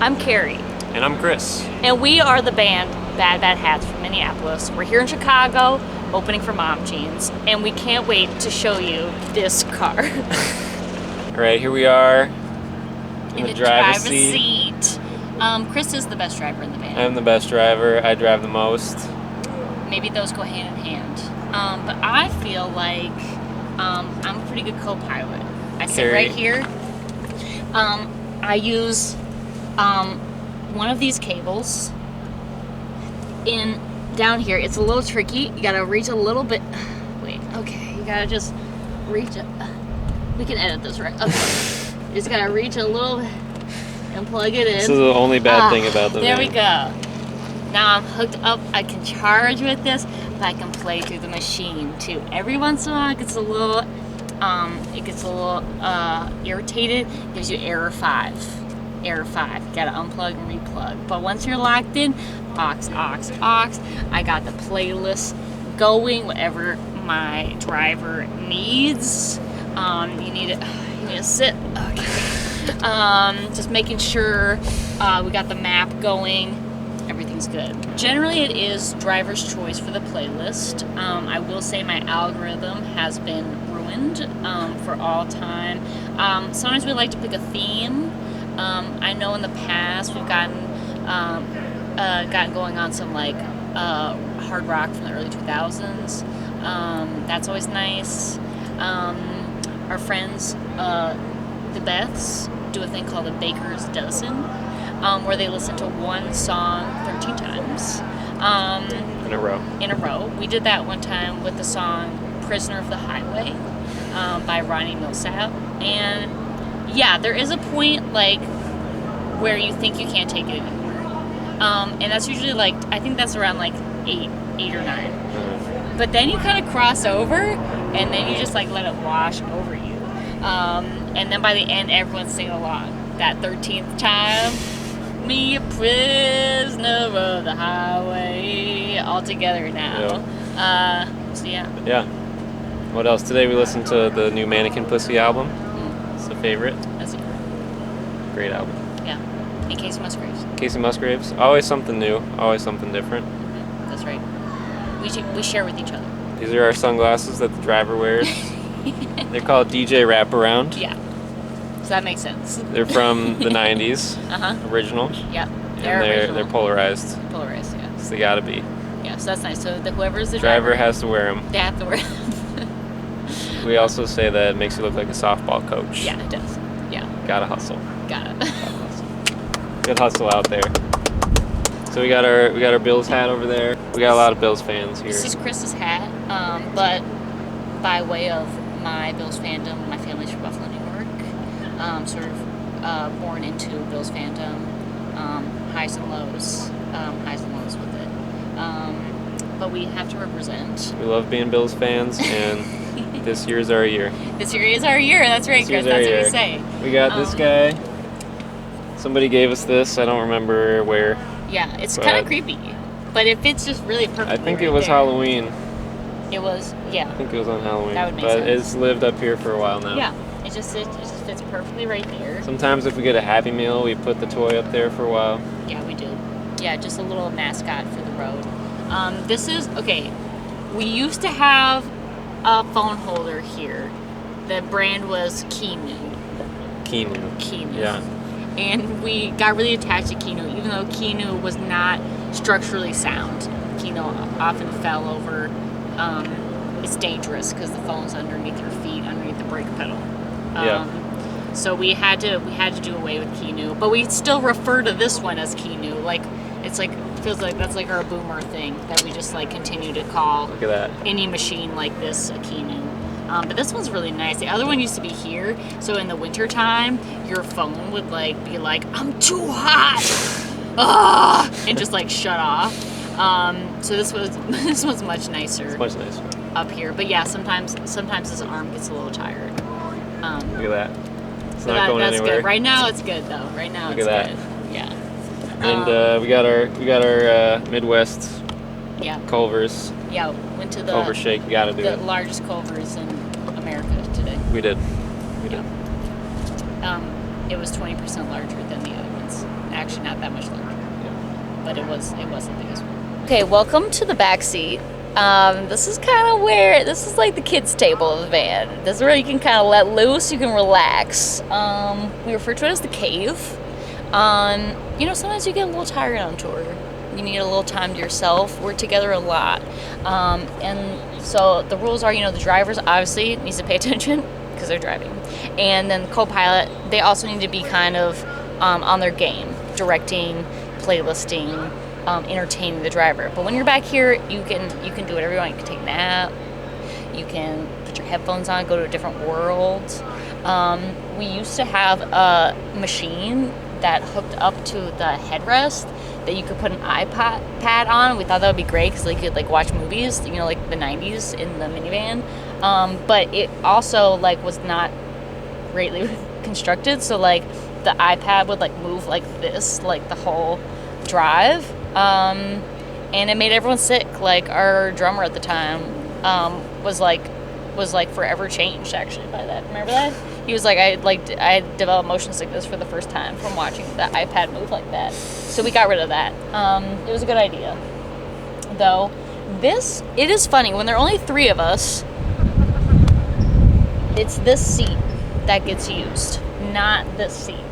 I'm Carrie. And I'm Chris. And we are the band Bad Bad Hats from Minneapolis. We're here in Chicago, opening for Mom Jeans, and we can't wait to show you this car. All right, here we are in the driver's seat. Chris is the best driver in the band. I'm the best driver. I drive the most. Maybe those go hand in hand. But I feel like I'm a pretty good co-pilot. I sit right here. I use one of these cables down here. It's a little tricky. You gotta reach a little bit. Wait, okay. You gotta just reach it. We can edit this, right? Okay. You just gotta reach a little bit and plug it in. This is the only bad thing about the There van. we go. Now I'm hooked up. I can charge with this, but I can play through the machine too. Every once in a while, it gets a little irritated. It gives you error 5. Error 5. You gotta unplug and replug. But once you're locked in, aux. I got the playlist going, whatever my driver needs. You need to sit. Okay. Just making sure we got the map going. Everything's good. Generally, it is driver's choice for the playlist. I will say my algorithm has been ruined for all time. Sometimes we like to pick a theme. I know in the past we've gotten going on some like hard rock from the early 2000s. That's always nice. Our friends, the Beths, do a thing called a Baker's Dozen, where they listen to one song 13 times. In a row. In a row. We did that one time with the song Prisoner of the Highway by Ronnie Millsap. And yeah, there is a point like where you think you can't take it anymore. And that's usually like, I think that's around like 8 or 9. But then you kind of cross over and then you just like let it wash over you. And then by the end, everyone's singing along. That 13th time, me a prisoner of the highway, all together now. Yeah. So yeah. Yeah. What else? Today we listened to the new Mannequin Pussy album. It's a favorite. That's a Great album. yeah. And Casey Musgraves. Casey Musgraves. Always something new. Always something different. That's right. We share with each other. These are our sunglasses that the driver wears. They're called DJ Wraparound. Yeah. So that makes sense. They're from the 90s. Original. Yeah. And they're polarized. Polarized, yeah. So they gotta be. Yeah, so that's nice. So whoever's the Driver has to wear them. they have to wear them. We also say that it makes you look like a softball coach. Yeah, it does. Yeah. Gotta hustle. Got it. Gotta hustle. Good hustle out there. So we got our Bills hat over there. We got a lot of Bills fans here. This is Chris's hat, but by way of my Bills fandom, my family's from Buffalo, New York. Sort of born into Bills fandom, highs and lows with it. But we have to represent. We love being Bills fans, and this year's our year. This year is our year. That's right, Chris. That's what we say. We got this guy. Somebody gave us this. I don't remember where. Yeah, it's kind of creepy, but it fits just really perfectly. I think right it was there. Halloween. It was, yeah. I think it was on Halloween. That would make but sense. It's lived up here for a while now. Yeah, it just fits perfectly right there. Sometimes if we get a Happy Meal, we put the toy up there for a while. Yeah, we do. Yeah, just a little mascot for the road. This is, okay, we used to have a phone holder here. The brand was Keenu. Keenu. Yeah. And we got really attached to Keenu, even though Keenu was not structurally sound. Keenu often fell over. It's dangerous because the phone's underneath your feet, underneath the brake pedal. So we had to do away with Keenu, but we still refer to this one as Keenu. Like it's like feels like that's like our boomer thing that we just like continue to call. Look at that. Any machine like this a Keenu. But this one's really nice. The other one used to be here, so in the wintertime, your phone would like be like, "I'm too hot," and just like shut off. So this was much nicer. It's much nicer up here. But yeah, sometimes this arm gets a little tired. Look at that. It's not not going that's anywhere. Good. Right now it's good though. Right now Look it's at good. that. Yeah. And we got our Midwest Culvers. Yeah, went to the Culver shake. You gotta do the it. largest Culvers in America today. We did. We did. It was 20% larger than the other ones. actually not that much larger, but it was the biggest one. Okay, welcome to the back seat. This is kind of where, this is like the kids' table of the van. This is where you can kind of let loose, you can relax. We refer to it as the cave. You know, sometimes you get a little tired on tour. You need a little time to yourself. We're together a lot. And so the rules are, you know, the drivers obviously needs to pay attention because they're driving. And then the co-pilot, they also need to be kind of on their game, directing, playlisting, entertaining the driver. But when you're back here, you can do whatever you want. You can take a nap. You can put your headphones on, go to a different world. We used to have a machine that hooked up to the headrest that you could put an iPad on. We thought that would be great because you could like watch movies, you know, like the 90s in the minivan. But it also like was not greatly constructed, so like the iPad would like move like this, like the whole drive, and it made everyone sick. Like our drummer at the time was like forever changed actually by that. Remember that? He was like, I developed motion sickness for the first time from watching the iPad move like that. So we got rid of that. It was a good idea. Though, it is funny, when there are only 3 of us, it's this seat that gets used, not this seat.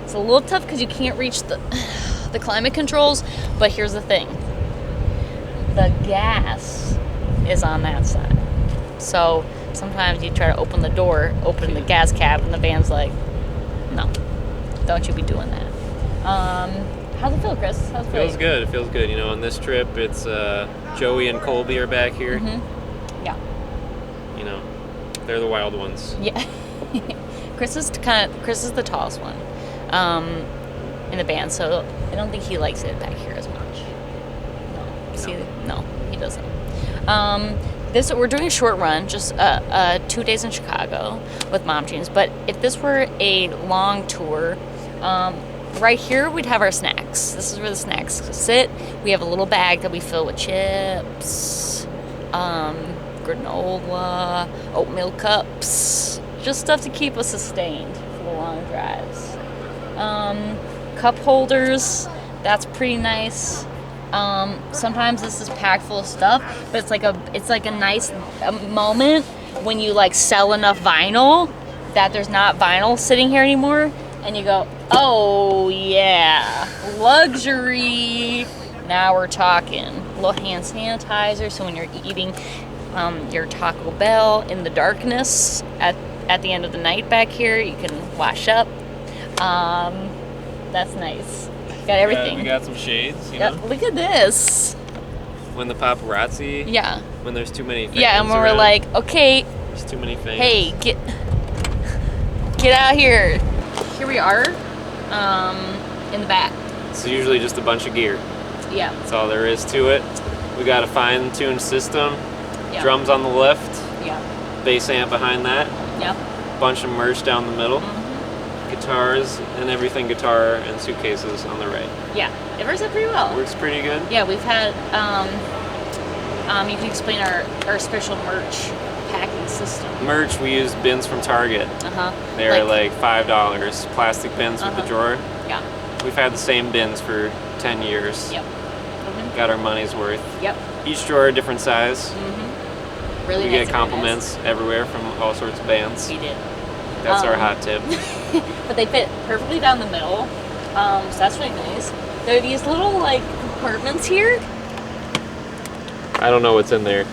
It's a little tough because you can't reach the climate controls, but here's the thing. The gas is on that side. So sometimes you try to open the door, open the gas cap, and the van's like, no, don't you be doing that. How's it feel, Chris? How's it feel? It feels good. You know, on this trip, it's Joey and Colby are back here. Mm-hmm. Yeah. You know, they're the wild ones. Yeah. Chris is the tallest one in the band, so I don't think he likes it back here as much. No. See, no, he doesn't. We're doing a short run, just 2 days in Chicago with Mom Jeans. But if this were a long tour, right here we'd have our snacks. This is where the snacks sit. We have a little bag that we fill with chips, granola, oatmeal cups, just stuff to keep us sustained for the long drives. Cup holders, that's pretty nice. Sometimes this is packed full of stuff, but it's like a nice moment when you like sell enough vinyl that there's not vinyl sitting here anymore, and you go, oh yeah, luxury. Now we're talking. A little hand sanitizer, so when you're eating your Taco Bell in the darkness at the end of the night back here, you can wash up. That's nice. Got everything. We got some shades, you know? Look at this. When the paparazzi. Yeah. When there's too many fans. Yeah, and when we're like, okay. There's too many fans. Hey, get out here. Here we are, in the back. It's usually just a bunch of gear. Yeah. That's all there is to it. We got a fine-tuned system. Yeah. Drums on the left. Yeah. Bass amp behind that. Yeah. Bunch of merch down the middle. Mm-hmm. Guitars and everything guitar and suitcases on the right. Yeah, it works out pretty well. Works pretty good. Yeah, we've had, you can explain our special merch packing system. Merch, we use bins from Target. Uh-huh. They're like $5, plastic bins with the drawer. Yeah. We've had the same bins for 10 years. Yep. Mm-hmm. Got our money's worth. Yep. Each drawer a different size. Mm-hmm. Really we nice. get compliments everywhere from all sorts of bands. We did. That's our hot tip. But they fit perfectly down the middle, so that's really nice. There are these little like compartments here. I don't know what's in there.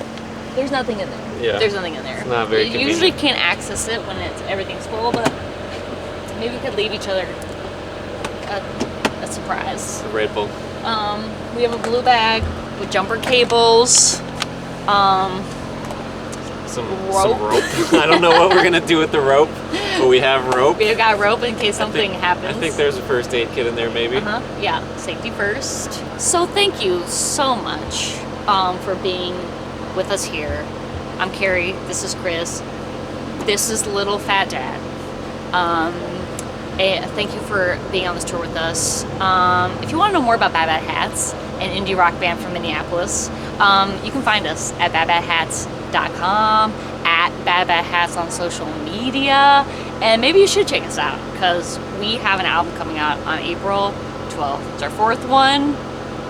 There's nothing in there. Yeah. There's nothing in there. It's not very You convenient. usually can't access it when everything's full, but maybe we could leave each other a surprise. A Red Bull. We have a blue bag with jumper cables. Some Rope. I don't know what we're gonna do with the rope, but we have rope. We've got rope in case something happens. I think there's a first aid kit in there, maybe. Yeah, safety first. So thank you so much for being with us here. I'm Carrie. This is Chris. This is Little Fat Dad. And thank you for being on this tour with us. If you want to know more about Bad Bad Hats, an indie rock band from Minneapolis, you can find us at badbadhats.com, at Bad Bad Hats on social media, and maybe you should check us out because we have an album coming out on April 12. It's our 4th one.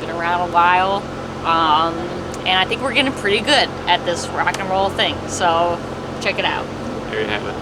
Been around a while. And I think we're getting pretty good at this rock and roll thing. So check it out. There you have it.